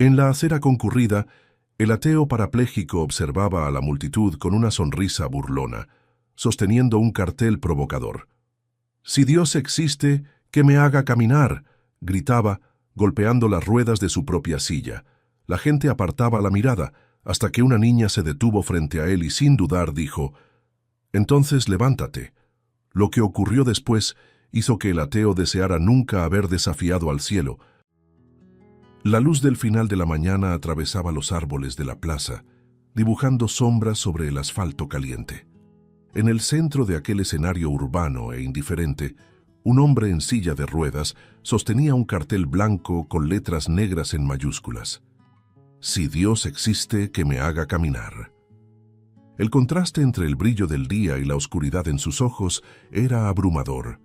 En la acera concurrida, el ateo parapléjico observaba a la multitud con una sonrisa burlona, sosteniendo un cartel provocador. «Si Dios existe, que me haga caminar», gritaba, golpeando las ruedas de su propia silla. La gente apartaba la mirada, hasta que una niña se detuvo frente a él y sin dudar dijo: «Entonces levántate». Lo que ocurrió después hizo que el ateo deseara nunca haber desafiado al cielo. La luz del final de la mañana atravesaba los árboles de la plaza, dibujando sombras sobre el asfalto caliente. En el centro de aquel escenario urbano e indiferente, un hombre en silla de ruedas sostenía un cartel blanco con letras negras en mayúsculas. «Si Dios existe, que me haga caminar». El contraste entre el brillo del día y la oscuridad en sus ojos era abrumador.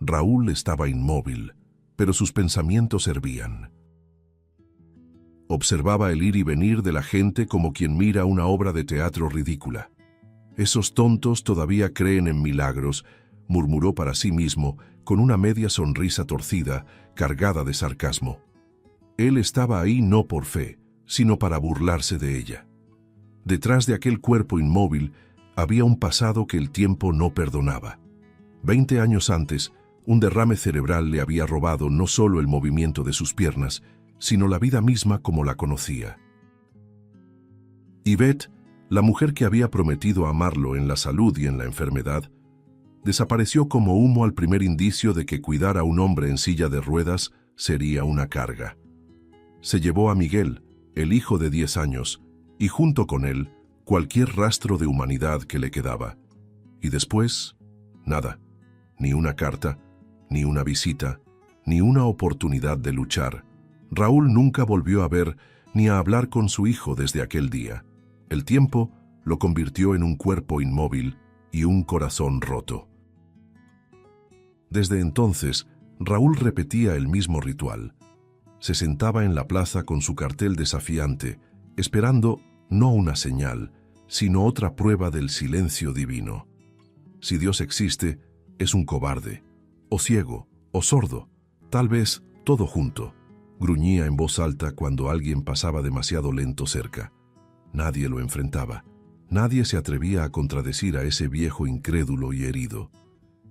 Raúl estaba inmóvil, pero sus pensamientos hervían. Observaba el ir y venir de la gente como quien mira una obra de teatro ridícula. «Esos tontos todavía creen en milagros», murmuró para sí mismo, con una media sonrisa torcida, cargada de sarcasmo. Él estaba ahí no por fe, sino para burlarse de ella. Detrás de aquel cuerpo inmóvil había un pasado que el tiempo no perdonaba. 20 años antes, un derrame cerebral le había robado no solo el movimiento de sus piernas, sino la vida misma como la conocía. Yvette, la mujer que había prometido amarlo en la salud y en la enfermedad, desapareció como humo al primer indicio de que cuidar a un hombre en silla de ruedas sería una carga. Se llevó a Miguel, el hijo de 10 años, y junto con él, cualquier rastro de humanidad que le quedaba. Y después, nada, ni una carta, ni una visita, ni una oportunidad de luchar. Raúl nunca volvió a ver ni a hablar con su hijo desde aquel día. El tiempo lo convirtió en un cuerpo inmóvil y un corazón roto. Desde entonces, Raúl repetía el mismo ritual. Se sentaba en la plaza con su cartel desafiante, esperando no una señal, sino otra prueba del silencio divino. Si Dios existe, es un cobarde, o ciego, o sordo, tal vez todo junto. Gruñía en voz alta cuando alguien pasaba demasiado lento cerca. Nadie lo enfrentaba. Nadie se atrevía a contradecir a ese viejo incrédulo y herido.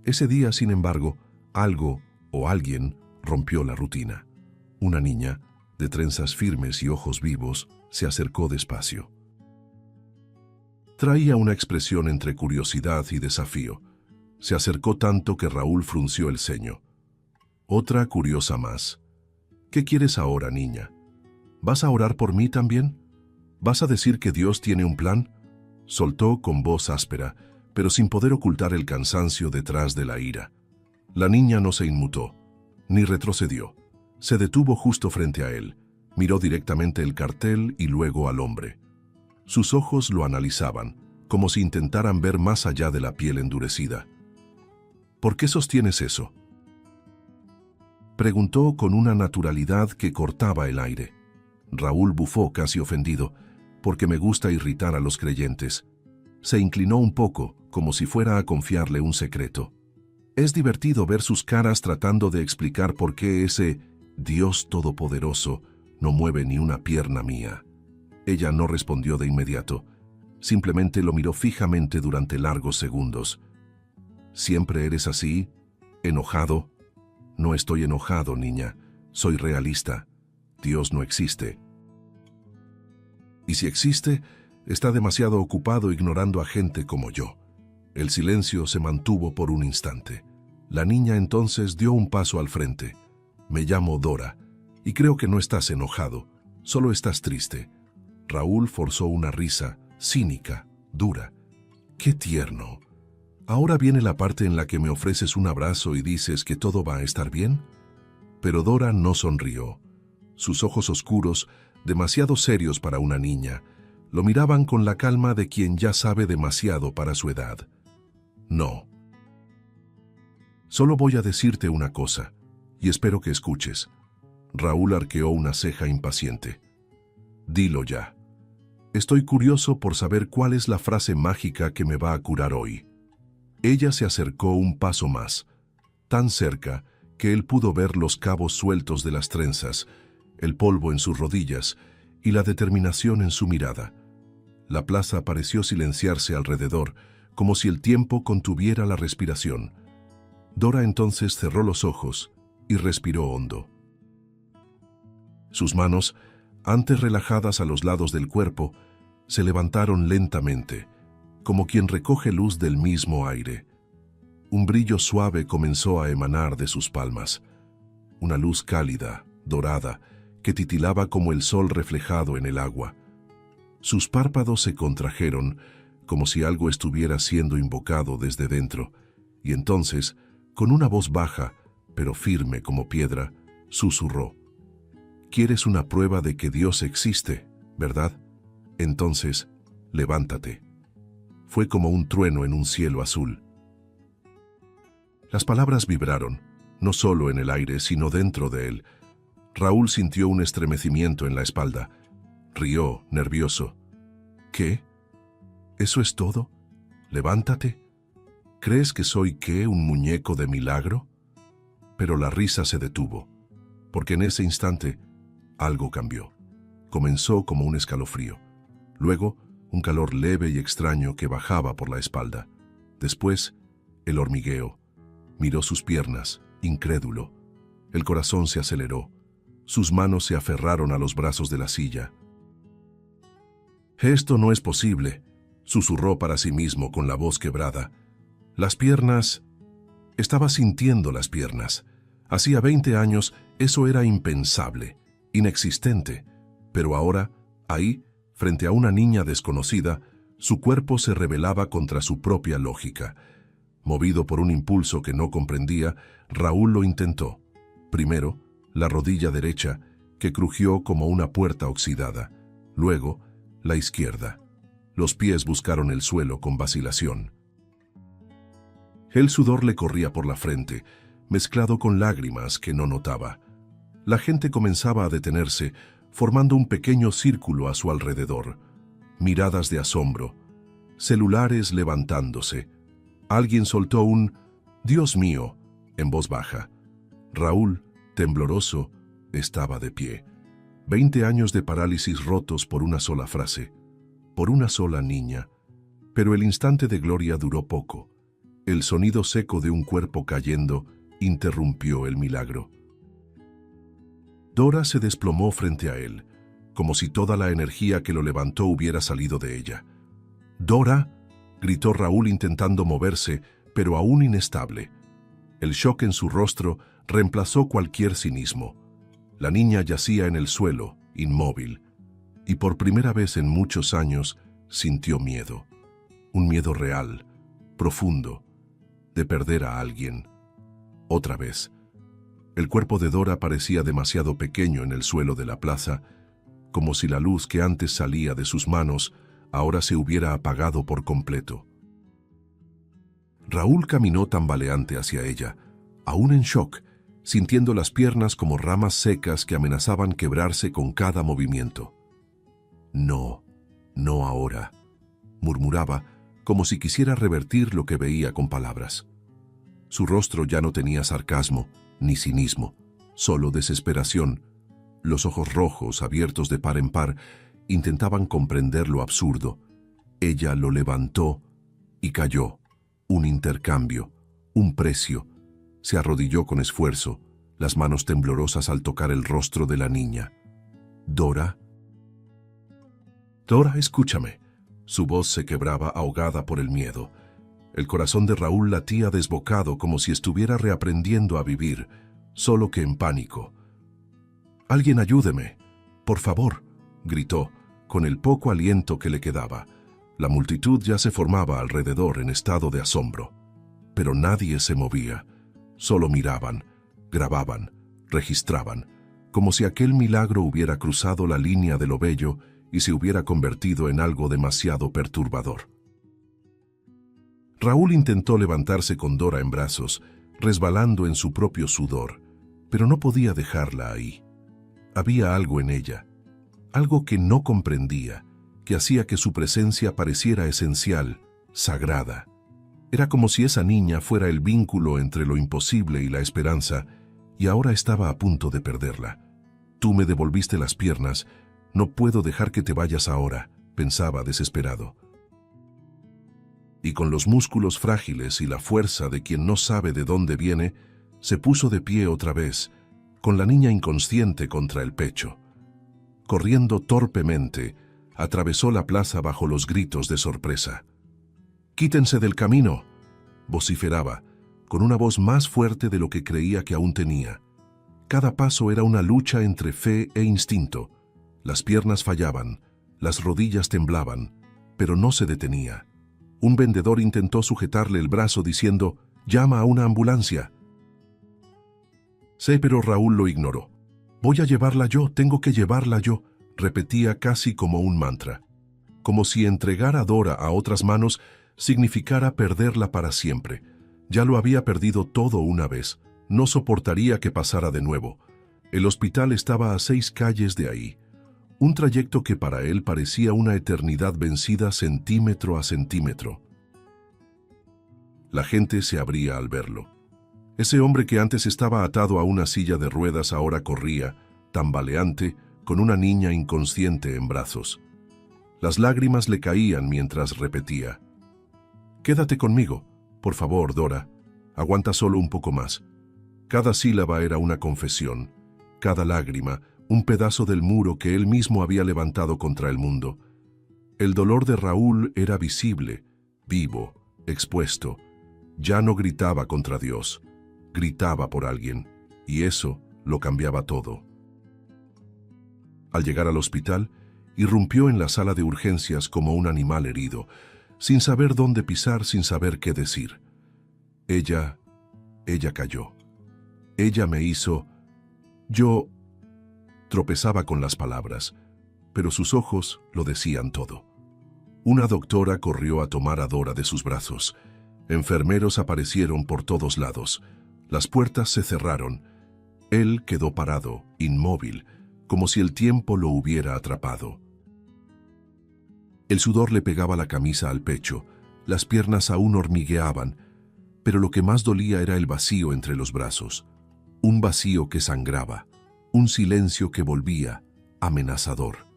Ese día, sin embargo, algo o alguien rompió la rutina. Una niña, de trenzas firmes y ojos vivos, se acercó despacio. Traía una expresión entre curiosidad y desafío. Se acercó tanto que Raúl frunció el ceño. Otra curiosa más. «¿Qué quieres ahora, niña? ¿Vas a orar por mí también? ¿Vas a decir que Dios tiene un plan?», soltó con voz áspera, pero sin poder ocultar el cansancio detrás de la ira. La niña no se inmutó, ni retrocedió. Se detuvo justo frente a él, miró directamente el cartel y luego al hombre. Sus ojos lo analizaban, como si intentaran ver más allá de la piel endurecida. «¿Por qué sostienes eso?», preguntó con una naturalidad que cortaba el aire. Raúl bufó casi ofendido, «Porque me gusta irritar a los creyentes». Se inclinó un poco, como si fuera a confiarle un secreto. Es divertido ver sus caras tratando de explicar por qué ese Dios todopoderoso no mueve ni una pierna mía. Ella no respondió de inmediato. Simplemente lo miró fijamente durante largos segundos. «¿Siempre eres así? ¿Enojado?». «No estoy enojado, niña. Soy realista. Dios no existe. Y si existe, está demasiado ocupado ignorando a gente como yo». El silencio se mantuvo por un instante. La niña entonces dio un paso al frente. «Me llamo Dora, y creo que no estás enojado, solo estás triste». Raúl forzó una risa, cínica, dura. «Qué tierno. ¿Ahora viene la parte en la que me ofreces un abrazo y dices que todo va a estar bien?». Pero Dora no sonrió. Sus ojos oscuros, demasiado serios para una niña, lo miraban con la calma de quien ya sabe demasiado para su edad. «No. Solo voy a decirte una cosa, y espero que escuches». Raúl arqueó una ceja impaciente. «Dilo ya. Estoy curioso por saber cuál es la frase mágica que me va a curar hoy». Ella se acercó un paso más, tan cerca que él pudo ver los cabos sueltos de las trenzas, el polvo en sus rodillas y la determinación en su mirada. La plaza pareció silenciarse alrededor, como si el tiempo contuviera la respiración. Dora entonces cerró los ojos y respiró hondo. Sus manos, antes relajadas a los lados del cuerpo, se levantaron lentamente, como quien recoge luz del mismo aire. Un brillo suave comenzó a emanar de sus palmas, una luz cálida, dorada, que titilaba como el sol reflejado en el agua. Sus párpados se contrajeron, como si algo estuviera siendo invocado desde dentro, y entonces, con una voz baja, pero firme como piedra, susurró: «¿Quieres una prueba de que Dios existe, verdad? Entonces, levántate». Fue como un trueno en un cielo azul. Las palabras vibraron, no solo en el aire, sino dentro de él. Raúl sintió un estremecimiento en la espalda. Rió, nervioso. «¿Qué? ¿Eso es todo? Levántate. ¿Crees que soy qué, un muñeco de milagro?» Pero la risa se detuvo, porque en ese instante algo cambió. Comenzó como un escalofrío. Luego, un calor leve y extraño que bajaba por la espalda. Después, el hormigueo. Miró sus piernas, incrédulo. El corazón se aceleró. Sus manos se aferraron a los brazos de la silla. «Esto no es posible», susurró para sí mismo con la voz quebrada. Las piernas... Estaba sintiendo las piernas. Hacía 20 años eso era impensable, inexistente. Pero ahora, ahí, frente a una niña desconocida, su cuerpo se rebelaba contra su propia lógica. Movido por un impulso que no comprendía, Raúl lo intentó. Primero, la rodilla derecha, que crujió como una puerta oxidada. Luego, la izquierda. Los pies buscaron el suelo con vacilación. El sudor le corría por la frente, mezclado con lágrimas que no notaba. La gente comenzaba a detenerse, formando un pequeño círculo a su alrededor. Miradas de asombro, celulares levantándose. Alguien soltó un «Dios mío» en voz baja. Raúl, tembloroso, estaba de pie. 20 años de parálisis rotos por una sola frase, por una sola niña. Pero el instante de gloria duró poco. El sonido seco de un cuerpo cayendo interrumpió el milagro. Dora se desplomó frente a él, como si toda la energía que lo levantó hubiera salido de ella. «¡Dora!», gritó Raúl intentando moverse, pero aún inestable. El shock en su rostro reemplazó cualquier cinismo. La niña yacía en el suelo, inmóvil, y por primera vez en muchos años sintió miedo. Un miedo real, profundo, de perder a alguien. Otra vez. El cuerpo de Dora parecía demasiado pequeño en el suelo de la plaza, como si la luz que antes salía de sus manos ahora se hubiera apagado por completo. Raúl caminó tambaleante hacia ella, aún en shock, sintiendo las piernas como ramas secas que amenazaban quebrarse con cada movimiento. «No, no ahora», murmuraba, como si quisiera revertir lo que veía con palabras. Su rostro ya no tenía sarcasmo ni cinismo, solo desesperación. Los ojos rojos, abiertos de par en par, intentaban comprender lo absurdo. Ella lo levantó y cayó. Un intercambio, un precio. Se arrodilló con esfuerzo, las manos temblorosas al tocar el rostro de la niña. «¿Dora? Dora, escúchame». Su voz se quebraba ahogada por el miedo. El corazón de Raúl latía desbocado como si estuviera reaprendiendo a vivir, solo que en pánico. «Alguien ayúdeme, por favor», gritó, con el poco aliento que le quedaba. La multitud ya se formaba alrededor en estado de asombro. Pero nadie se movía. Solo miraban, grababan, registraban, como si aquel milagro hubiera cruzado la línea de lo bello y se hubiera convertido en algo demasiado perturbador. Raúl intentó levantarse con Dora en brazos, resbalando en su propio sudor, pero no podía dejarla ahí. Había algo en ella, algo que no comprendía, que hacía que su presencia pareciera esencial, sagrada. Era como si esa niña fuera el vínculo entre lo imposible y la esperanza, y ahora estaba a punto de perderla. Tú me devolviste las piernas. No puedo dejar que te vayas ahora, pensaba desesperado. Y con los músculos frágiles y la fuerza de quien no sabe de dónde viene, se puso de pie otra vez, con la niña inconsciente contra el pecho. Corriendo torpemente, atravesó la plaza bajo los gritos de sorpresa. «¡Quítense del camino!», vociferaba, con una voz más fuerte de lo que creía que aún tenía. Cada paso era una lucha entre fe e instinto. Las piernas fallaban, las rodillas temblaban, pero no se detenía. Un vendedor intentó sujetarle el brazo diciendo, «¡Llama a una ambulancia!». Sí, pero Raúl lo ignoró. «Voy a llevarla yo, tengo que llevarla yo», repetía casi como un mantra. Como si entregar a Dora a otras manos significara perderla para siempre. Ya lo había perdido todo una vez. No soportaría que pasara de nuevo. El hospital estaba a 6 calles de ahí. Un trayecto que para él parecía una eternidad vencida centímetro a centímetro. La gente se abría al verlo. Ese hombre que antes estaba atado a una silla de ruedas ahora corría, tambaleante, con una niña inconsciente en brazos. Las lágrimas le caían mientras repetía, «Quédate conmigo, por favor, Dora. Aguanta solo un poco más». Cada sílaba era una confesión, cada lágrima, un pedazo del muro que él mismo había levantado contra el mundo. El dolor de Raúl era visible, vivo, expuesto. Ya no gritaba contra Dios, gritaba por alguien, y eso lo cambiaba todo. Al llegar al hospital, irrumpió en la sala de urgencias como un animal herido, sin saber dónde pisar, sin saber qué decir. Ella cayó. Ella me hizo... Yo... Tropezaba con las palabras, pero sus ojos lo decían todo. Una doctora corrió a tomar a Dora de sus brazos. Enfermeros aparecieron por todos lados. Las puertas se cerraron. Él quedó parado, inmóvil, como si el tiempo lo hubiera atrapado. El sudor le pegaba la camisa al pecho, las piernas aún hormigueaban, pero lo que más dolía era el vacío entre los brazos. Un vacío que sangraba, un silencio que volvía, amenazador.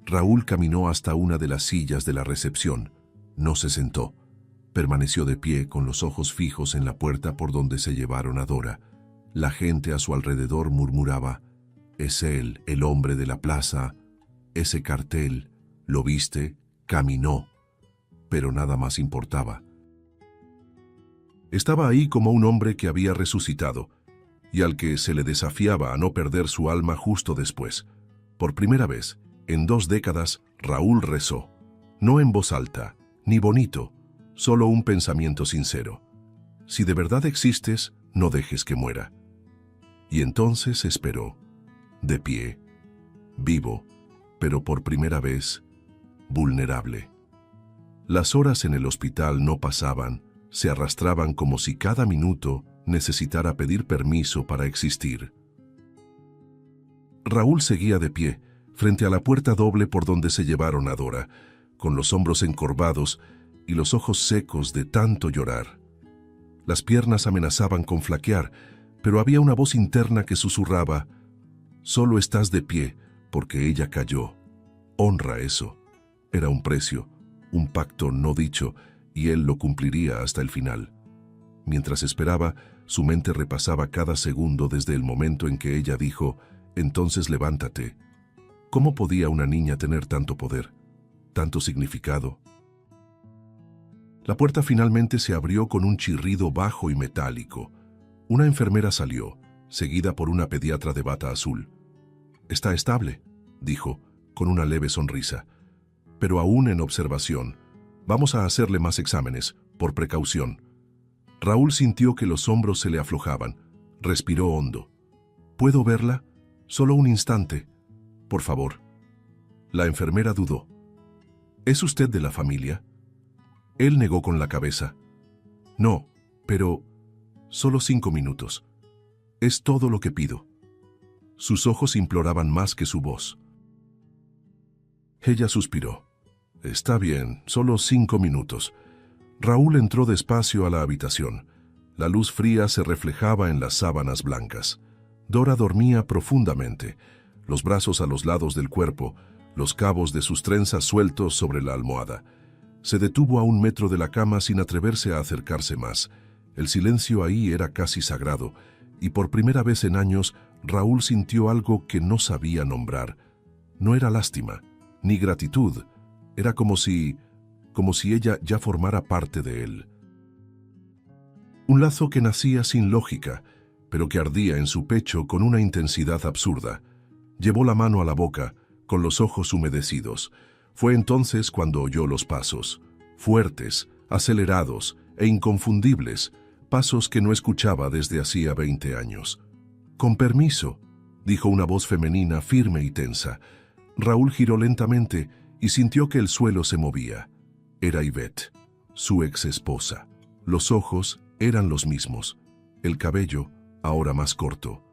Raúl caminó hasta una de las sillas de la recepción. No se sentó. Permaneció de pie con los ojos fijos en la puerta por donde se llevaron a Dora. La gente a su alrededor murmuraba, «Es él, el hombre de la plaza, ese cartel, lo viste, caminó», pero nada más importaba. Estaba ahí como un hombre que había resucitado, y al que se le desafiaba a no perder su alma justo después. Por primera vez, en 2 décadas, Raúl rezó. No en voz alta, ni bonito, solo un pensamiento sincero. Si de verdad existes, no dejes que muera. Y entonces esperó, de pie, vivo, pero por primera vez, vulnerable. Las horas en el hospital no pasaban, se arrastraban como si cada minuto necesitara pedir permiso para existir. Raúl seguía de pie, frente a la puerta doble por donde se llevaron a Dora, con los hombros encorvados y los ojos secos de tanto llorar. Las piernas amenazaban con flaquear, pero había una voz interna que susurraba, «Solo estás de pie porque ella cayó. Honra eso». Era un precio, un pacto no dicho, y él lo cumpliría hasta el final. Mientras esperaba, su mente repasaba cada segundo desde el momento en que ella dijo, «Entonces levántate». ¿Cómo podía una niña tener tanto poder, tanto significado? La puerta finalmente se abrió con un chirrido bajo y metálico. Una enfermera salió, seguida por una pediatra de bata azul. «Está estable», dijo, con una leve sonrisa. «Pero aún en observación. Vamos a hacerle más exámenes, por precaución». Raúl sintió que los hombros se le aflojaban. Respiró hondo. «¿Puedo verla? Solo un instante. Por favor». La enfermera dudó. «¿Es usted de la familia?». Él negó con la cabeza. «No, pero solo 5 minutos. Es todo lo que pido». Sus ojos imploraban más que su voz. Ella suspiró. «Está bien, solo 5 minutos». Raúl entró despacio a la habitación. La luz fría se reflejaba en las sábanas blancas. Dora dormía profundamente, los brazos a los lados del cuerpo, los cabos de sus trenzas sueltos sobre la almohada. Se detuvo a 1 metro de la cama sin atreverse a acercarse más. El silencio ahí era casi sagrado, y por primera vez en años Raúl sintió algo que no sabía nombrar. No era lástima, ni gratitud, era como si ella ya formara parte de él. Un lazo que nacía sin lógica, pero que ardía en su pecho con una intensidad absurda. Llevó la mano a la boca, con los ojos humedecidos. Fue entonces cuando oyó los pasos, fuertes, acelerados e inconfundibles, pasos que no escuchaba desde hacía 20 años. «Con permiso», dijo una voz femenina firme y tensa. Raúl giró lentamente y sintió que el suelo se movía. Era Yvette, su ex esposa. Los ojos eran los mismos, el cabello ahora más corto.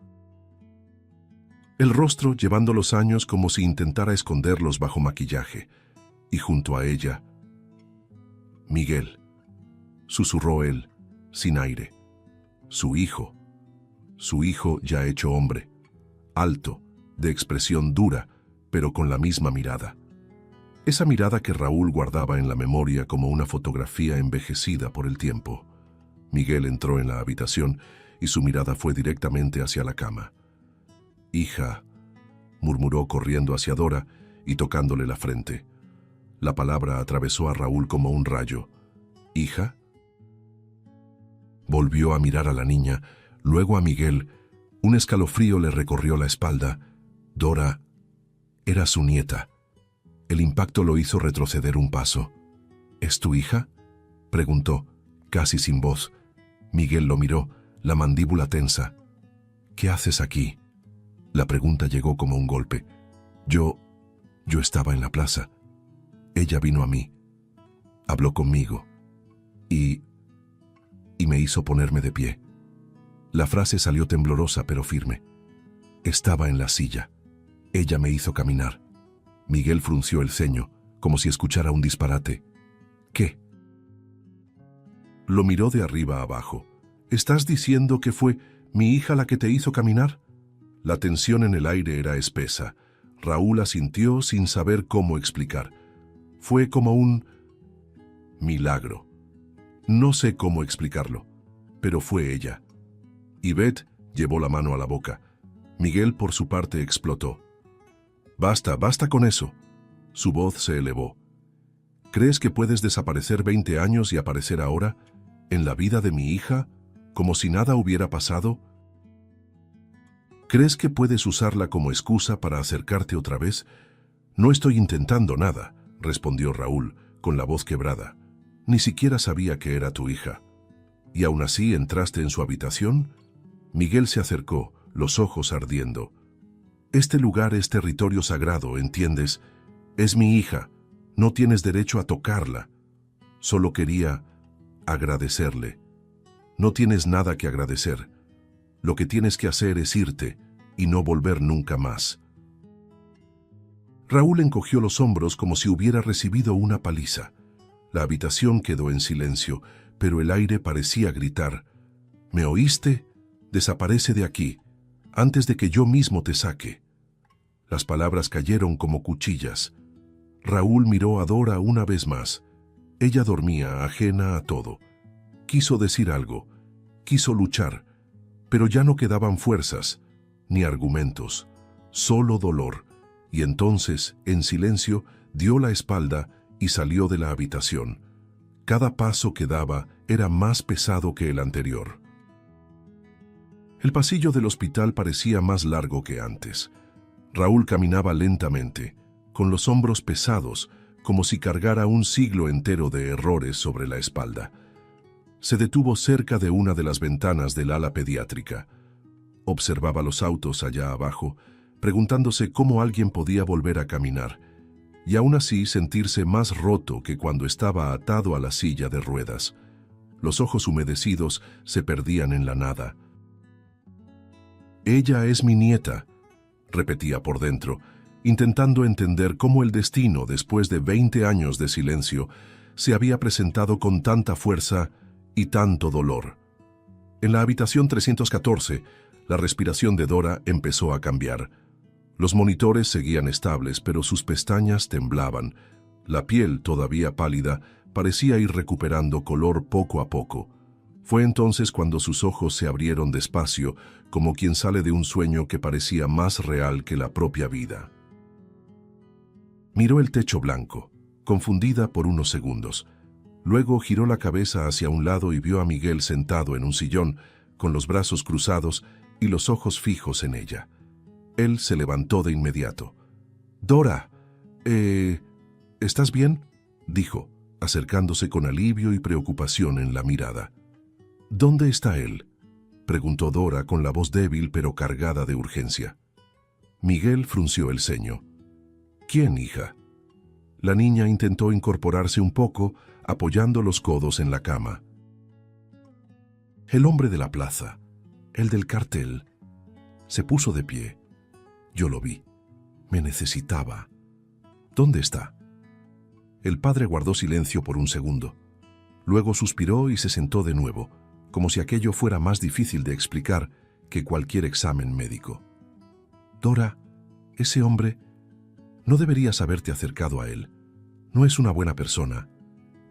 El rostro llevando los años como si intentara esconderlos bajo maquillaje. Y junto a ella, Miguel, susurró él, sin aire. Su hijo ya hecho hombre, alto, de expresión dura, pero con la misma mirada. Esa mirada que Raúl guardaba en la memoria como una fotografía envejecida por el tiempo. Miguel entró en la habitación y su mirada fue directamente hacia la cama. «Hija», murmuró corriendo hacia Dora y tocándole la frente. La palabra atravesó a Raúl como un rayo. «¿Hija?». Volvió a mirar a la niña, luego a Miguel. Un escalofrío le recorrió la espalda. Dora era su nieta. El impacto lo hizo retroceder un paso. «¿Es tu hija?», preguntó, casi sin voz. Miguel lo miró, la mandíbula tensa. «¿Qué haces aquí?». La pregunta llegó como un golpe. Yo estaba en la plaza. Ella vino a mí. Habló conmigo. Y me hizo ponerme de pie. La frase salió temblorosa pero firme. Estaba en la silla. Ella me hizo caminar. Miguel frunció el ceño, como si escuchara un disparate. «¿Qué?». Lo miró de arriba a abajo. «¿Estás diciendo que fue mi hija la que te hizo caminar?». La tensión en el aire era espesa. Raúl asintió sin saber cómo explicar. Fue como un milagro. No sé cómo explicarlo, pero fue ella. Yvette llevó la mano a la boca. Miguel, por su parte, explotó. «Basta, basta con eso». Su voz se elevó. «¿Crees que puedes desaparecer 20 años y aparecer ahora, en la vida de mi hija, como si nada hubiera pasado? ¿Crees que puedes usarla como excusa para acercarte otra vez?». «No estoy intentando nada», respondió Raúl, con la voz quebrada. «Ni siquiera sabía que era tu hija». «¿Y aún así entraste en su habitación?». Miguel se acercó, los ojos ardiendo. «Este lugar es territorio sagrado, ¿entiendes? Es mi hija. No tienes derecho a tocarla. Solo quería agradecerle». «No tienes nada que agradecer. Lo que tienes que hacer es irte y no volver nunca más». Raúl encogió los hombros como si hubiera recibido una paliza. La habitación quedó en silencio, pero el aire parecía gritar. «¿Me oíste? Desaparece de aquí, antes de que yo mismo te saque». Las palabras cayeron como cuchillas. Raúl miró a Dora una vez más. Ella dormía, ajena a todo. Quiso decir algo, quiso luchar, pero ya no quedaban fuerzas, ni argumentos, solo dolor, y entonces, en silencio, dio la espalda y salió de la habitación. Cada paso que daba era más pesado que el anterior. El pasillo del hospital parecía más largo que antes. Raúl caminaba lentamente, con los hombros pesados, como si cargara un siglo entero de errores sobre la espalda. Se detuvo cerca de una de las ventanas del ala pediátrica. Observaba los autos allá abajo, preguntándose cómo alguien podía volver a caminar, y aún así sentirse más roto que cuando estaba atado a la silla de ruedas. Los ojos humedecidos se perdían en la nada. «Ella es mi nieta», repetía por dentro, intentando entender cómo el destino, después de 20 años de silencio, se había presentado con tanta fuerza y tanto dolor. En la habitación 314, La respiración de Dora empezó a cambiar. Los monitores seguían estables, pero sus pestañas temblaban. La piel, todavía pálida, parecía ir recuperando color poco a poco. Fue entonces cuando sus ojos se abrieron despacio, como quien sale de un sueño que parecía más real que la propia vida. Miró el techo blanco, confundida por unos segundos. Luego giró la cabeza hacia un lado y vio a Miguel sentado en un sillón, con los brazos cruzados y los ojos fijos en ella. Él se levantó de inmediato. «Dora, ¿estás bien?», dijo, acercándose con alivio y preocupación en la mirada. «¿Dónde está él?», preguntó Dora con la voz débil pero cargada de urgencia. Miguel frunció el ceño. «¿Quién, hija?». La niña intentó incorporarse un poco, apoyando los codos en la cama. «El hombre de la plaza, el del cartel». Se puso de pie. «Yo lo vi. Me necesitaba. ¿Dónde está?». El padre guardó silencio por un segundo. Luego suspiró y se sentó de nuevo, como si aquello fuera más difícil de explicar que cualquier examen médico. «Dora, ese hombre, no deberías haberte acercado a él. No es una buena persona.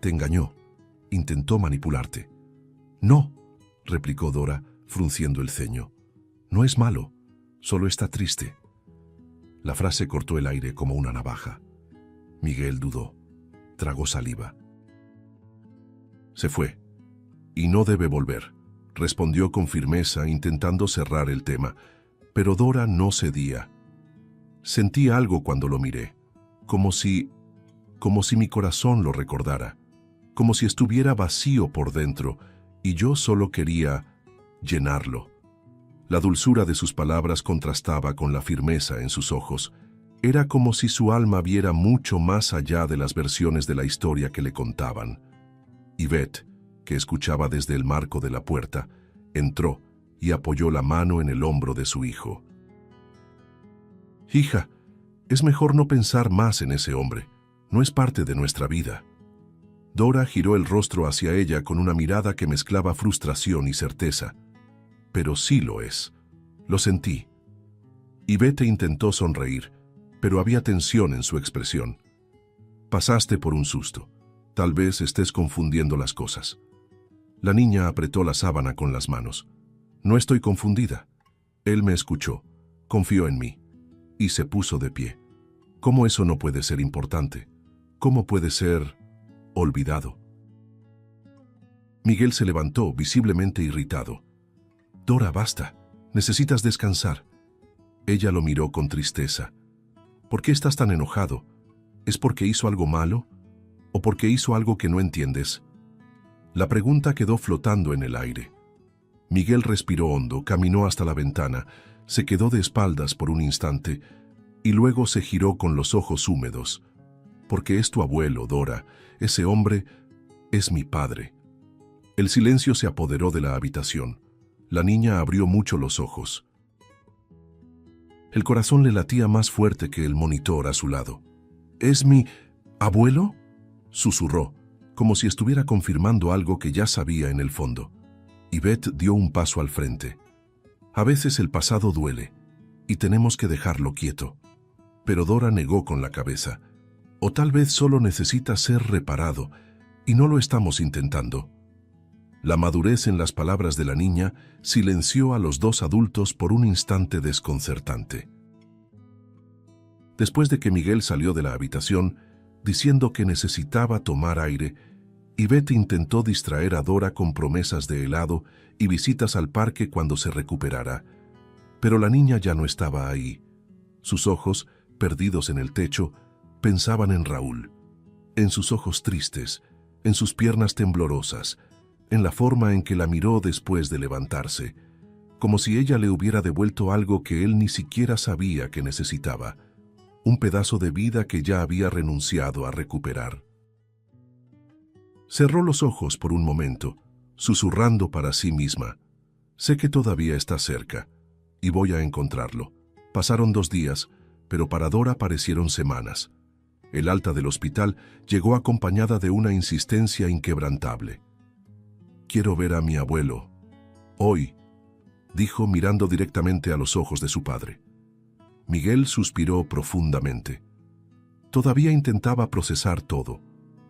Te engañó. Intentó manipularte». «No», replicó Dora, frunciendo el ceño. «No es malo, solo está triste». La frase cortó el aire como una navaja. Miguel dudó. Tragó saliva. «Se fue. Y no debe volver», respondió con firmeza, intentando cerrar el tema. Pero Dora no cedía. «Sentí algo cuando lo miré, como si mi corazón lo recordara, como si estuviera vacío por dentro, y yo solo quería llenarlo». La dulzura de sus palabras contrastaba con la firmeza en sus ojos. Era como si su alma viera mucho más allá de las versiones de la historia que le contaban. Yvette, que escuchaba desde el marco de la puerta, entró y apoyó la mano en el hombro de su hijo. «Hija, es mejor no pensar más en ese hombre. No es parte de nuestra vida». Dora giró el rostro hacia ella con una mirada que mezclaba frustración y certeza. «Pero sí lo es. Lo sentí». Yvette intentó sonreír, pero había tensión en su expresión. «Pasaste por un susto. Tal vez estés confundiendo las cosas». La niña apretó la sábana con las manos. «No estoy confundida. Él me escuchó, confió en mí, y se puso de pie. ¿Cómo eso no puede ser importante? ¿Cómo puede ser olvidado?». Miguel se levantó, visiblemente irritado. «Dora, basta. Necesitas descansar». Ella lo miró con tristeza. «¿Por qué estás tan enojado? ¿Es porque hizo algo malo? ¿O porque hizo algo que no entiendes?». La pregunta quedó flotando en el aire. Miguel respiró hondo, caminó hasta la ventana, se quedó de espaldas por un instante y luego se giró con los ojos húmedos. «Porque es tu abuelo, Dora. Ese hombre es mi padre». El silencio se apoderó de la habitación. La niña abrió mucho los ojos. El corazón le latía más fuerte que el monitor a su lado. «¿Es mi abuelo?», susurró, como si estuviera confirmando algo que ya sabía en el fondo. Yvette dio un paso al frente. «A veces el pasado duele, y tenemos que dejarlo quieto». Pero Dora negó con la cabeza. «O tal vez solo necesita ser reparado, y no lo estamos intentando». La madurez en las palabras de la niña silenció a los dos adultos por un instante desconcertante. Después de que Miguel salió de la habitación, diciendo que necesitaba tomar aire, Yvette intentó distraer a Dora con promesas de helado y visitas al parque cuando se recuperara. Pero la niña ya no estaba ahí. Sus ojos, perdidos en el techo, pensaban en Raúl, en sus ojos tristes, en sus piernas temblorosas, en la forma en que la miró después de levantarse, como si ella le hubiera devuelto algo que él ni siquiera sabía que necesitaba, un pedazo de vida que ya había renunciado a recuperar. Cerró los ojos por un momento, susurrando para sí misma: «Sé que todavía está cerca, y voy a encontrarlo». Pasaron 2 días, pero para Dora parecieron semanas. El alta del hospital llegó acompañada de una insistencia inquebrantable. «Quiero ver a mi abuelo. Hoy. dijo mirando directamente a los ojos de su padre. Miguel suspiró profundamente. Todavía intentaba procesar todo: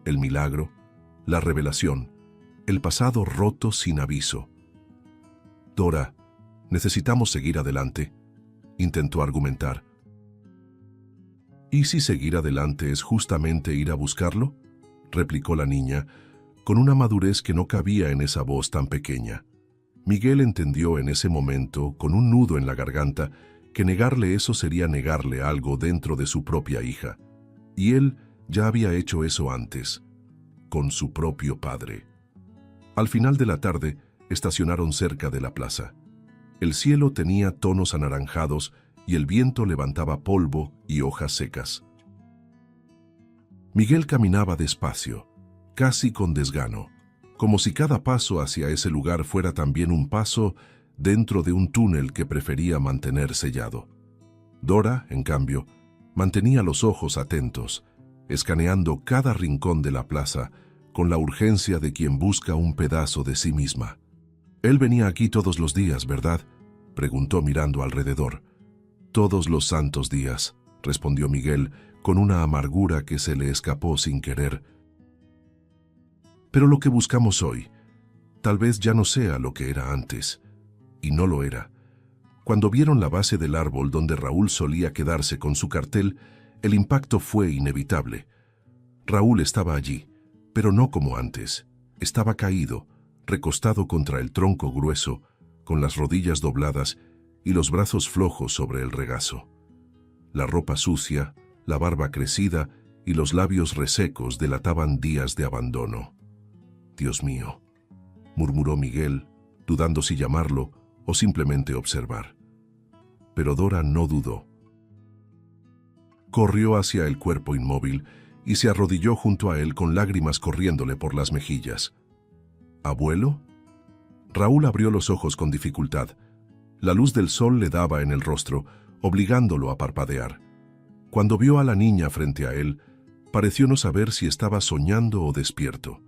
el milagro, la revelación, el pasado roto sin aviso. Dora, necesitamos seguir adelante, intentó argumentar. ¿Y si seguir adelante es justamente ir a buscarlo?, replicó la niña, con una madurez que no cabía en esa voz tan pequeña. Miguel entendió en ese momento, con un nudo en la garganta, que negarle eso sería negarle algo dentro de su propia hija. Y él ya había hecho eso antes, con su propio padre. Al final de la tarde, estacionaron cerca de la plaza. El cielo tenía tonos anaranjados y el viento levantaba polvo y hojas secas. Miguel caminaba despacio, casi con desgano, como si cada paso hacia ese lugar fuera también un paso dentro de un túnel que prefería mantener sellado. Dora, en cambio, mantenía los ojos atentos, escaneando cada rincón de la plaza con la urgencia de quien busca un pedazo de sí misma. «Él venía aquí todos los días, ¿verdad?», preguntó mirando alrededor. «Todos los santos días», respondió Miguel con una amargura que se le escapó sin querer. «Pero lo que buscamos hoy, tal vez ya no sea lo que era antes». Y no lo era. Cuando vieron la base del árbol donde Raúl solía quedarse con su cartel, el impacto fue inevitable. Raúl estaba allí, pero no como antes. Estaba caído, recostado contra el tronco grueso, con las rodillas dobladas y los brazos flojos sobre el regazo. La ropa sucia, la barba crecida y los labios resecos delataban días de abandono. «Dios mío», murmuró Miguel, dudando si llamarlo o simplemente observar. Pero Dora no dudó. Corrió hacia el cuerpo inmóvil y se arrodilló junto a él con lágrimas corriéndole por las mejillas. «¿Abuelo?». Raúl abrió los ojos con dificultad. La luz del sol le daba en el rostro, obligándolo a parpadear. Cuando vio a la niña frente a él, pareció no saber si estaba soñando o despierto.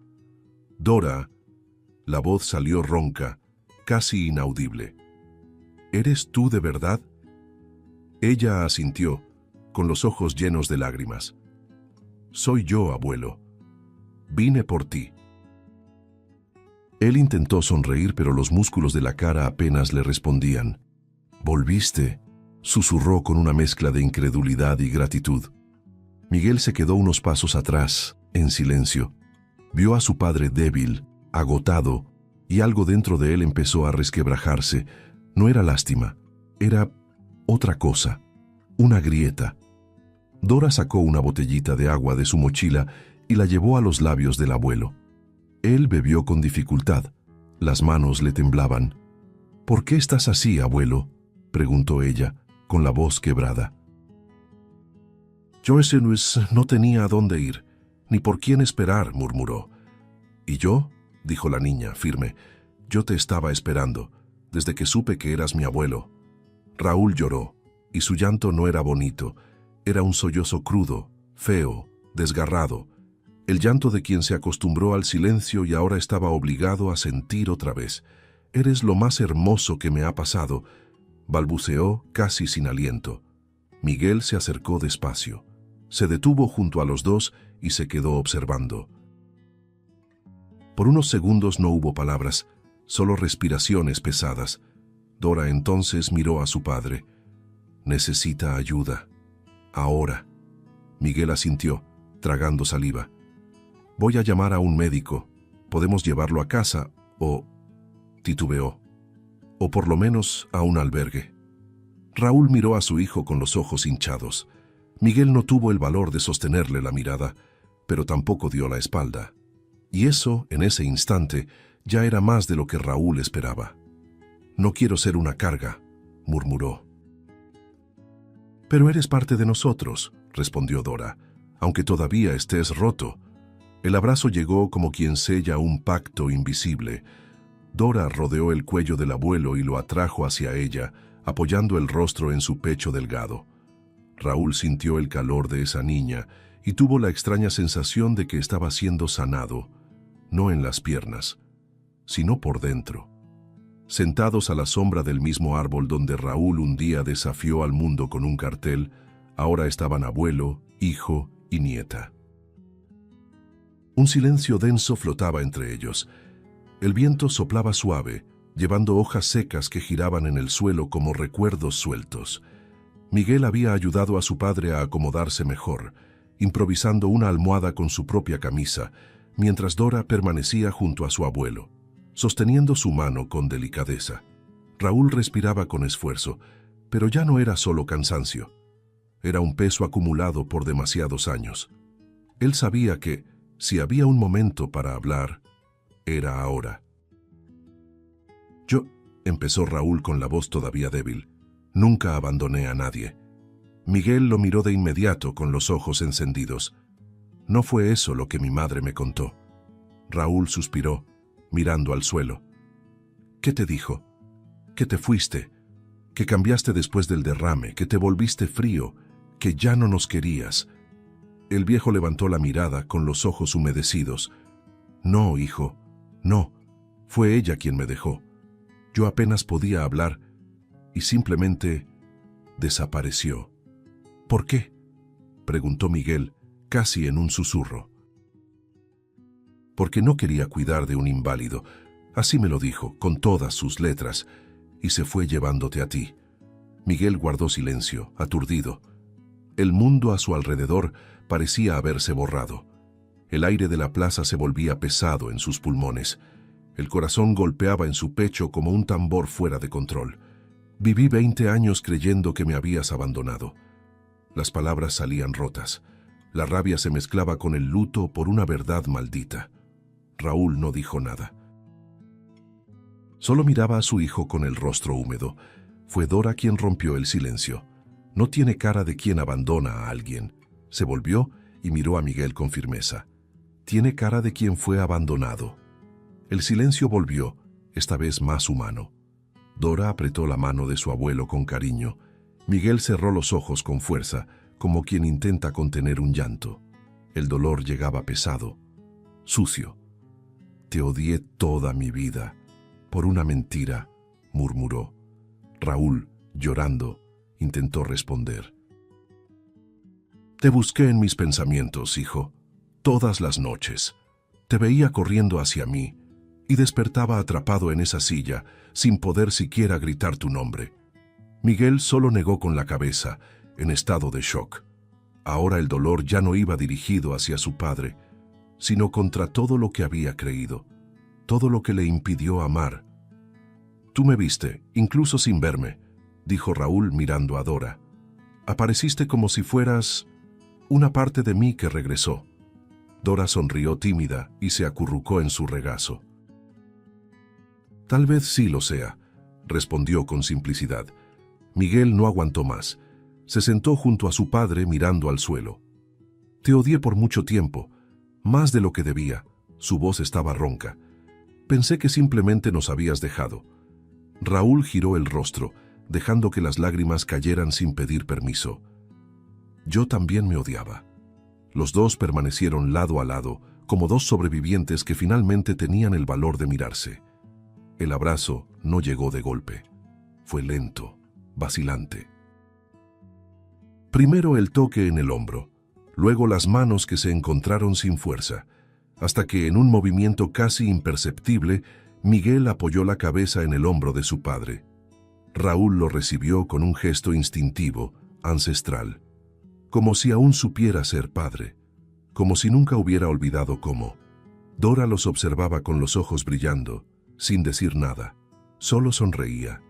«Dora», la voz salió ronca, casi inaudible. «¿Eres tú de verdad?». Ella asintió, con los ojos llenos de lágrimas. «Soy yo, abuelo. Vine por ti». Él intentó sonreír, pero los músculos de la cara apenas le respondían. «¿Volviste?», susurró con una mezcla de incredulidad y gratitud. Miguel se quedó unos pasos atrás, en silencio. Vio a su padre débil, agotado, y algo dentro de él empezó a resquebrajarse. No era lástima, era otra cosa, una grieta. Dora sacó una botellita de agua de su mochila y la llevó a los labios del abuelo. Él bebió con dificultad. Las manos le temblaban. «¿Por qué estás así, abuelo?», preguntó ella, con la voz quebrada. «Yo ese no tenía a dónde ir, ni por quién esperar», murmuró. «¿Y yo?», dijo la niña, firme. «Yo te estaba esperando, desde que supe que eras mi abuelo». Raúl lloró, y su llanto no era bonito. Era un sollozo crudo, feo, desgarrado. El llanto de quien se acostumbró al silencio y ahora estaba obligado a sentir otra vez. «Eres lo más hermoso que me ha pasado», balbuceó casi sin aliento. Miguel se acercó despacio. Se detuvo junto a los dos y se quedó observando. Por unos segundos no hubo palabras, solo respiraciones pesadas. Dora entonces miró a su padre. «Necesita ayuda. Ahora». Miguel asintió, tragando saliva. «Voy a llamar a un médico. Podemos llevarlo a casa o...», titubeó, «o por lo menos a un albergue». Raúl miró a su hijo con los ojos hinchados. Miguel no tuvo el valor de sostenerle la mirada, pero tampoco dio la espalda. Y eso, en ese instante, ya era más de lo que Raúl esperaba. «No quiero ser una carga», murmuró. «Pero eres parte de nosotros», respondió Dora, «aunque todavía estés roto». El abrazo llegó como quien sella un pacto invisible. Dora rodeó el cuello del abuelo y lo atrajo hacia ella, apoyando el rostro en su pecho delgado. Raúl sintió el calor de esa niña y tuvo la extraña sensación de que estaba siendo sanado, no en las piernas, sino por dentro. sentados a la sombra del mismo árbol donde Raúl un día desafió al mundo con un cartel, ahora estaban abuelo, hijo y nieta. Un silencio denso flotaba entre ellos. El viento soplaba suave, llevando hojas secas que giraban en el suelo como recuerdos sueltos. Miguel había ayudado a su padre a acomodarse mejor, improvisando una almohada con su propia camisa, mientras Dora permanecía junto a su abuelo, sosteniendo su mano con delicadeza. Raúl respiraba con esfuerzo, pero ya no era solo cansancio. Era un peso acumulado por demasiados años. Él sabía que, si había un momento para hablar, era ahora. Yo, empezó Raúl con la voz todavía débil, nunca abandoné a nadie. Miguel lo miró de inmediato con los ojos encendidos. No fue eso lo que mi madre me contó. Raúl suspiró, mirando al suelo. ¿Qué te dijo? Que te fuiste, que cambiaste después del derrame, que te volviste frío, que ya no nos querías. El viejo levantó la mirada con los ojos humedecidos. No, hijo, no, fue ella quien me dejó. Yo apenas podía hablar y simplemente desapareció. ¿Por qué?, preguntó Miguel, casi en un susurro. Porque no quería cuidar de un inválido, así me lo dijo, con todas sus letras, y se fue llevándote a ti. Miguel guardó silencio, aturdido. El mundo a su alrededor parecía haberse borrado. El aire de la plaza se volvía pesado en sus pulmones. El corazón golpeaba en su pecho como un tambor fuera de control. Viví 20 años creyendo que me habías abandonado. Las palabras salían rotas. La rabia se mezclaba con el luto por una verdad maldita. Raúl no dijo nada. Solo miraba a su hijo con el rostro húmedo. Fue Dora quien rompió el silencio. No tiene cara de quien abandona a alguien. Se volvió y miró a Miguel con firmeza. Tiene cara de quien fue abandonado. El silencio volvió, esta vez más humano. Dora apretó la mano de su abuelo con cariño. Miguel cerró los ojos con fuerza, como quien intenta contener un llanto. El dolor llegaba pesado, sucio. Te odié toda mi vida. Por una mentira, murmuró. Raúl, llorando, intentó responder. Te busqué en mis pensamientos, hijo, todas las noches. Te veía corriendo hacia mí y despertaba atrapado en esa silla, sin poder siquiera gritar tu nombre. Miguel solo negó con la cabeza, en estado de shock. Ahora el dolor ya no iba dirigido hacia su padre, sino contra todo lo que había creído, todo lo que le impidió amar. Tú me viste, incluso sin verme, dijo Raúl mirando a Dora. Apareciste como si fueras una parte de mí que regresó. Dora sonrió tímida y se acurrucó en su regazo. Tal vez sí lo sea, respondió con simplicidad. Miguel no aguantó más. Se sentó junto a su padre mirando al suelo. Te odié por mucho tiempo, más de lo que debía. Su voz estaba ronca. Pensé que simplemente nos habías dejado. Raúl giró el rostro, dejando que las lágrimas cayeran sin pedir permiso. Yo también me odiaba. Los dos permanecieron lado a lado, como dos sobrevivientes que finalmente tenían el valor de mirarse. El abrazo no llegó de golpe. Fue lento, vacilante. Primero el toque en el hombro, luego las manos que se encontraron sin fuerza, hasta que en un movimiento casi imperceptible, Miguel apoyó la cabeza en el hombro de su padre. Raúl lo recibió con un gesto instintivo, ancestral, como si aún supiera ser padre, como si nunca hubiera olvidado cómo. Dora los observaba con los ojos brillando, sin decir nada, solo sonreía.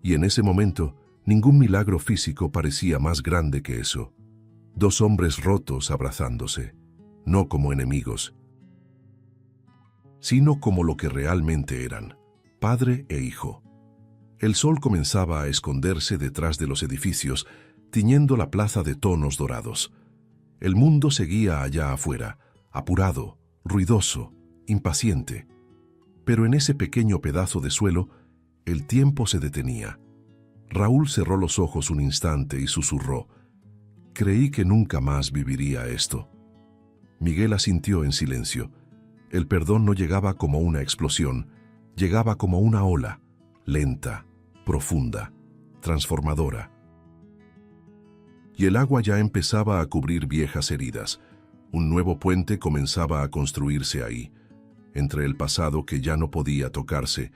Y en ese momento, ningún milagro físico parecía más grande que eso. Dos hombres rotos abrazándose, no como enemigos, sino como lo que realmente eran, padre e hijo. El sol comenzaba a esconderse detrás de los edificios, tiñendo la plaza de tonos dorados. El mundo seguía allá afuera, apurado, ruidoso, impaciente. Pero en ese pequeño pedazo de suelo, el tiempo se detenía. Raúl cerró los ojos un instante y susurró: «Creí que nunca más viviría esto». Miguel asintió en silencio. El perdón no llegaba como una explosión, llegaba como una ola, lenta, profunda, transformadora. Y el agua ya empezaba a cubrir viejas heridas. Un nuevo puente comenzaba a construirse ahí, entre el pasado que ya no podía tocarse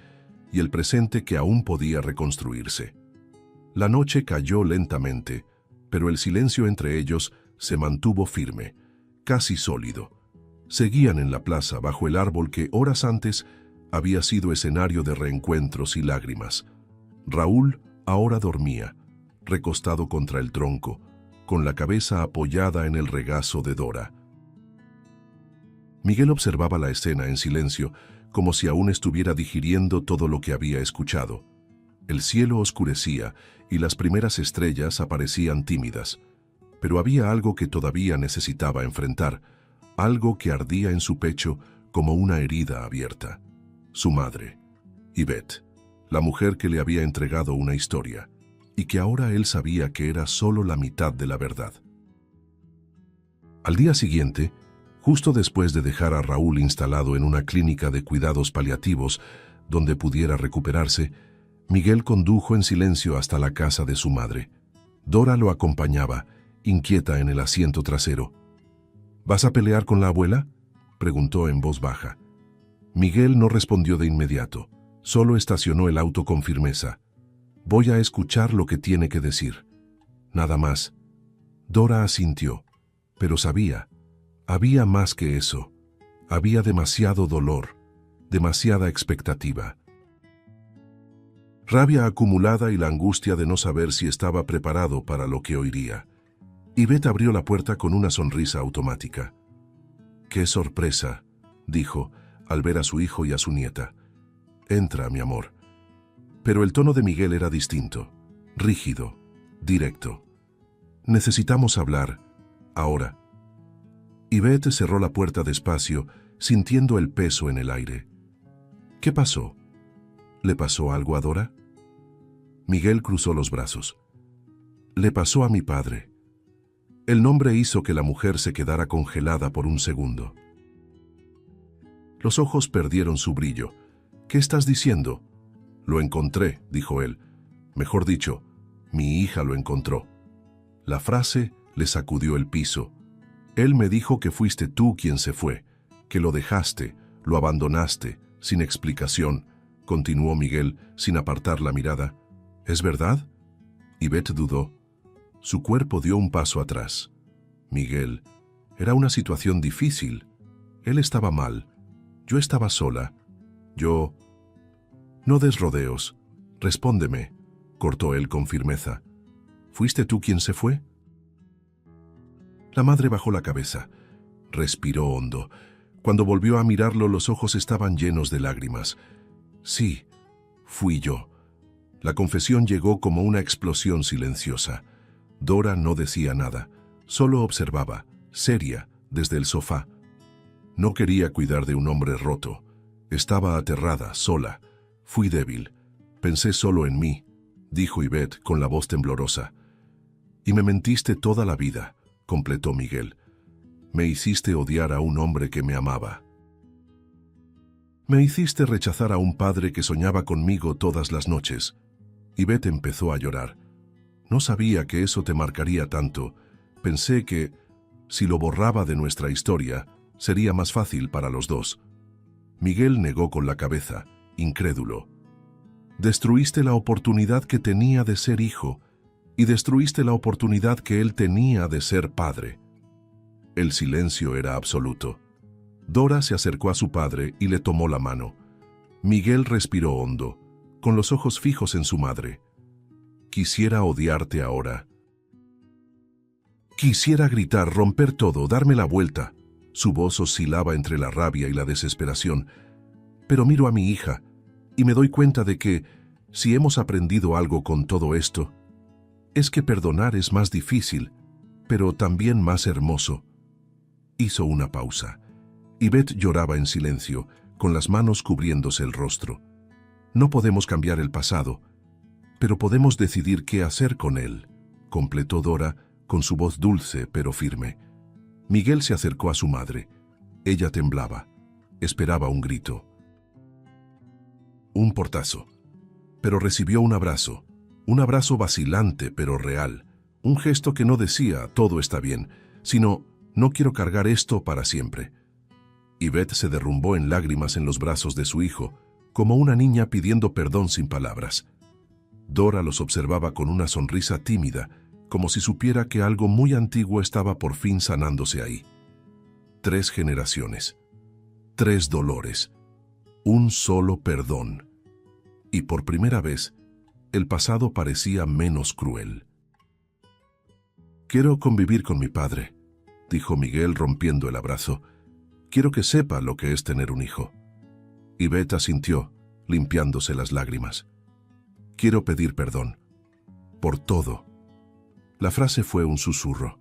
y el presente que aún podía reconstruirse. La noche cayó lentamente, pero el silencio entre ellos se mantuvo firme, casi sólido. Seguían en la plaza bajo el árbol que horas antes había sido escenario de reencuentros y lágrimas. Raúl ahora dormía, recostado contra el tronco, con la cabeza apoyada en el regazo de Dora. Miguel observaba la escena en silencio, como si aún estuviera digiriendo todo lo que había escuchado. El cielo oscurecía y las primeras estrellas aparecían tímidas, pero había algo que todavía necesitaba enfrentar, algo que ardía en su pecho como una herida abierta. Su madre, Yvette, la mujer que le había entregado una historia, y que ahora él sabía que era solo la mitad de la verdad. Al día siguiente, justo después de dejar a Raúl instalado en una clínica de cuidados paliativos donde pudiera recuperarse, Miguel condujo en silencio hasta la casa de su madre. Dora lo acompañaba, inquieta en el asiento trasero. ¿Vas a pelear con la abuela?, preguntó en voz baja. Miguel no respondió de inmediato, solo estacionó el auto con firmeza. Voy a escuchar lo que tiene que decir. Nada más. Dora asintió, pero sabía. Había más que eso. Había demasiado dolor, demasiada expectativa. Rabia acumulada y la angustia de no saber si estaba preparado para lo que oiría. Yvette abrió la puerta con una sonrisa automática. «¡Qué sorpresa!», dijo, al ver a su hijo y a su nieta. «Entra, mi amor». Pero el tono de Miguel era distinto, rígido, directo. «Necesitamos hablar, ahora». Yvette cerró la puerta despacio, sintiendo el peso en el aire. «¿Qué pasó? ¿Le pasó algo a Dora?». Miguel cruzó los brazos. «Le pasó a mi padre». El nombre hizo que la mujer se quedara congelada por un segundo. Los ojos perdieron su brillo. «¿Qué estás diciendo?». «Lo encontré», dijo él. «Mejor dicho, mi hija lo encontró». La frase le sacudió el piso. «Él me dijo que fuiste tú quien se fue, que lo dejaste, lo abandonaste, sin explicación», continuó Miguel sin apartar la mirada. «¿Es verdad?». Yvette dudó. Su cuerpo dio un paso atrás. «Miguel, era una situación difícil. Él estaba mal. Yo estaba sola. Yo...». «No des rodeos. Respóndeme», cortó él con firmeza. «¿Fuiste tú quien se fue?». La madre bajó la cabeza. Respiró hondo. Cuando volvió a mirarlo, los ojos estaban llenos de lágrimas. «Sí, fui yo». La confesión llegó como una explosión silenciosa. Dora no decía nada, solo observaba, seria, desde el sofá. No quería cuidar de un hombre roto. Estaba aterrada, sola. «Fui débil. Pensé solo en mí», dijo Yvette con la voz temblorosa. «Y me mentiste toda la vida», completó Miguel. «Me hiciste odiar a un hombre que me amaba. Me hiciste rechazar a un padre que soñaba conmigo todas las noches». Yvette empezó a llorar. «No sabía que eso te marcaría tanto. Pensé que, si lo borraba de nuestra historia, sería más fácil para los dos». Miguel negó con la cabeza, incrédulo. «Destruiste la oportunidad que tenía de ser hijo y destruiste la oportunidad que él tenía de ser padre». El silencio era absoluto. Dora se acercó a su padre y le tomó la mano. Miguel respiró hondo, con los ojos fijos en su madre. «Quisiera odiarte ahora. Quisiera gritar, romper todo, darme la vuelta». Su voz oscilaba entre la rabia y la desesperación. «Pero miro a mi hija y me doy cuenta de que, si hemos aprendido algo con todo esto, es que perdonar es más difícil, pero también más hermoso». Hizo una pausa. Yvette lloraba en silencio, con las manos cubriéndose el rostro. «No podemos cambiar el pasado, pero podemos decidir qué hacer con él», completó Dora con su voz dulce pero firme. Miguel se acercó a su madre. Ella temblaba. Esperaba un grito. Un portazo. pero recibió un abrazo vacilante pero real, un gesto que no decía todo está bien, sino no quiero cargar esto para siempre. Yvette se derrumbó en lágrimas en los brazos de su hijo, como una niña pidiendo perdón sin palabras. Dora los observaba con una sonrisa tímida, como si supiera que algo muy antiguo estaba por fin sanándose ahí. 3 generaciones, 3 dolores, un solo perdón. Y por primera vez, el pasado parecía menos cruel. «Quiero convivir con mi padre», dijo Miguel rompiendo el abrazo. «Quiero que sepa lo que es tener un hijo». Yvette asintió, limpiándose las lágrimas. «Quiero pedir perdón. Por todo». La frase fue un susurro.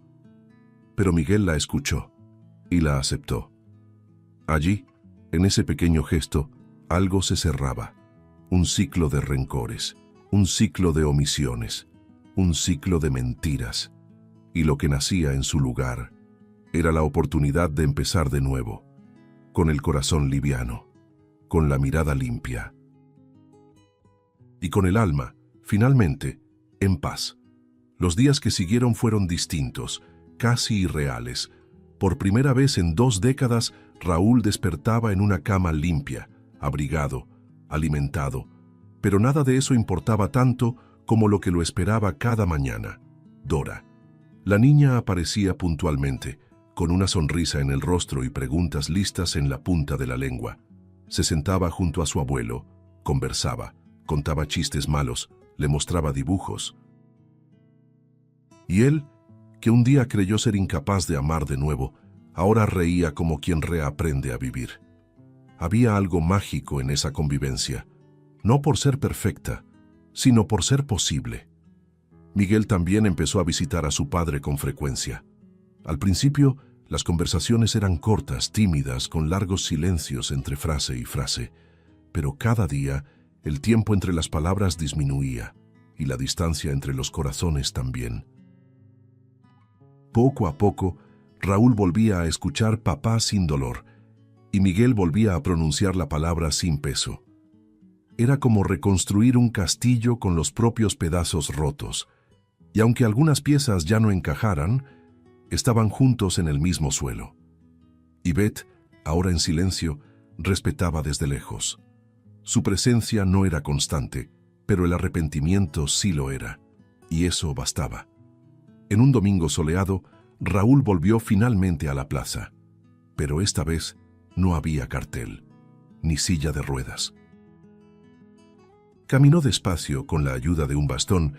Pero Miguel la escuchó y la aceptó. Allí, en ese pequeño gesto, algo se cerraba. Un ciclo de rencores, un ciclo de omisiones, un ciclo de mentiras. Y lo que nacía en su lugar era la oportunidad de empezar de nuevo, con el corazón liviano, con la mirada limpia. Y con el alma, finalmente, en paz. Los días que siguieron fueron distintos, casi irreales. Por primera vez en 2 décadas, Raúl despertaba en una cama limpia, abrigado, alimentado. Pero nada de eso importaba tanto como lo que lo esperaba cada mañana. Dora. La niña aparecía puntualmente, con una sonrisa en el rostro y preguntas listas en la punta de la lengua. Se sentaba junto a su abuelo, conversaba, contaba chistes malos, le mostraba dibujos. Y él, que un día creyó ser incapaz de amar de nuevo, ahora reía como quien reaprende a vivir. Había algo mágico en esa convivencia, no por ser perfecta, sino por ser posible. Miguel también empezó a visitar a su padre con frecuencia. Al principio, las conversaciones eran cortas, tímidas, con largos silencios entre frase y frase, pero cada día el tiempo entre las palabras disminuía y la distancia entre los corazones también. Poco a poco, Raúl volvía a escuchar papá sin dolor y Miguel volvía a pronunciar la palabra sin peso. Era como reconstruir un castillo con los propios pedazos rotos, y aunque algunas piezas ya no encajaran, estaban juntos en el mismo suelo. Yvette, ahora en silencio, respetaba desde lejos. Su presencia no era constante, pero el arrepentimiento sí lo era, y eso bastaba. En un domingo soleado, Raúl volvió finalmente a la plaza, pero esta vez no había cartel, ni silla de ruedas. Caminó despacio con la ayuda de un bastón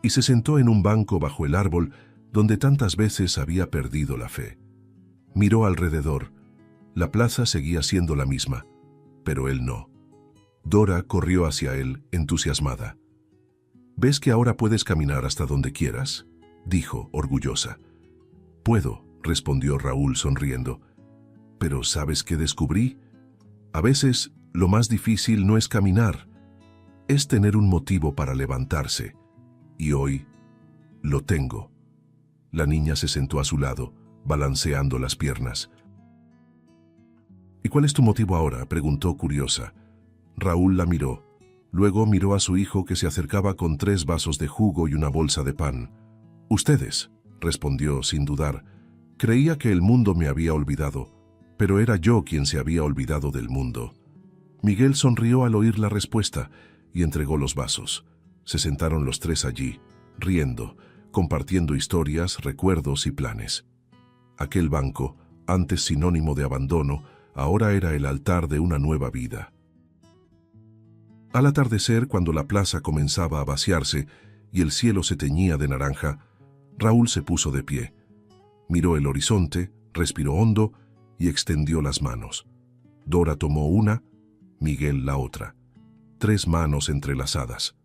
y se sentó en un banco bajo el árbol donde tantas veces había perdido la fe. Miró alrededor. La plaza seguía siendo la misma, pero él no. Dora corrió hacia él, entusiasmada. «¿Ves que ahora puedes caminar hasta donde quieras?», dijo, orgullosa. «Puedo», respondió Raúl sonriendo. «Pero ¿sabes qué descubrí? A veces lo más difícil no es caminar, es tener un motivo para levantarse. Y hoy lo tengo». La niña se sentó a su lado, balanceando las piernas. «¿Y cuál es tu motivo ahora?», preguntó curiosa. Raúl la miró. Luego miró a su hijo que se acercaba con 3 vasos de jugo y una bolsa de pan. «Ustedes», respondió sin dudar. «Creía que el mundo me había olvidado, pero era yo quien se había olvidado del mundo». Miguel sonrió al oír la respuesta y entregó los vasos. Se sentaron los 3 allí, riendo, compartiendo historias, recuerdos y planes. Aquel banco, antes sinónimo de abandono, ahora era el altar de una nueva vida. Al atardecer, cuando la plaza comenzaba a vaciarse y el cielo se teñía de naranja, Raúl se puso de pie. Miró el horizonte, respiró hondo y extendió las manos. Dora tomó una, Miguel la otra. 3 manos entrelazadas.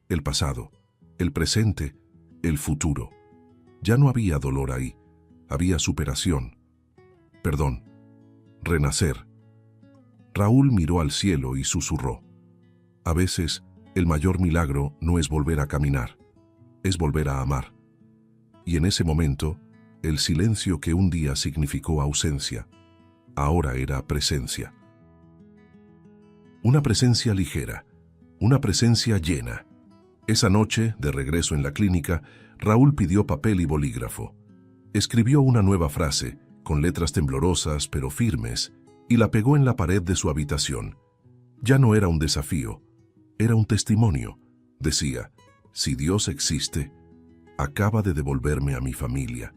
El pasado, el presente, el futuro. Ya no había dolor ahí, había superación. Perdón. Renacer. Raúl miró al cielo y susurró. A veces, el mayor milagro no es volver a caminar, es volver a amar. Y en ese momento, el silencio que un día significó ausencia, ahora era presencia. Una presencia ligera, una presencia llena. Esa noche, de regreso en la clínica, Raúl pidió papel y bolígrafo. Escribió una nueva frase, con letras temblorosas pero firmes, y la pegó en la pared de su habitación. Ya no era un desafío, era un testimonio. Decía, si Dios existe, acaba de devolverme a mi familia.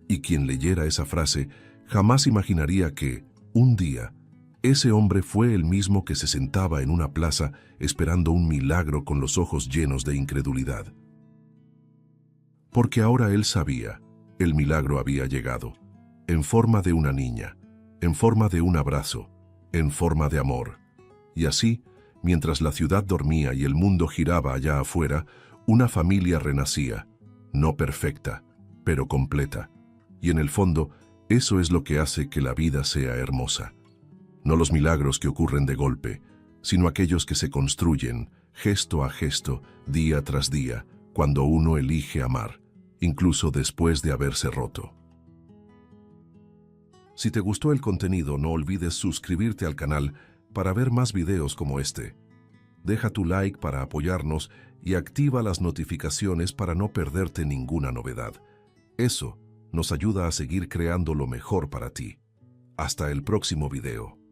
Y quien leyera esa frase jamás imaginaría que, un día, ese hombre fue el mismo que se sentaba en una plaza esperando un milagro con los ojos llenos de incredulidad. Porque ahora él sabía, el milagro había llegado, en forma de una niña, en forma de un abrazo, en forma de amor. Y así, mientras la ciudad dormía y el mundo giraba allá afuera, una familia renacía, no perfecta, pero completa. Y en el fondo, eso es lo que hace que la vida sea hermosa. No los milagros que ocurren de golpe, sino aquellos que se construyen, gesto a gesto, día tras día, cuando uno elige amar, incluso después de haberse roto. Si te gustó el contenido, no olvides suscribirte al canal para ver más videos como este. Deja tu like para apoyarnos y activa las notificaciones para no perderte ninguna novedad. Eso nos ayuda a seguir creando lo mejor para ti. Hasta el próximo video.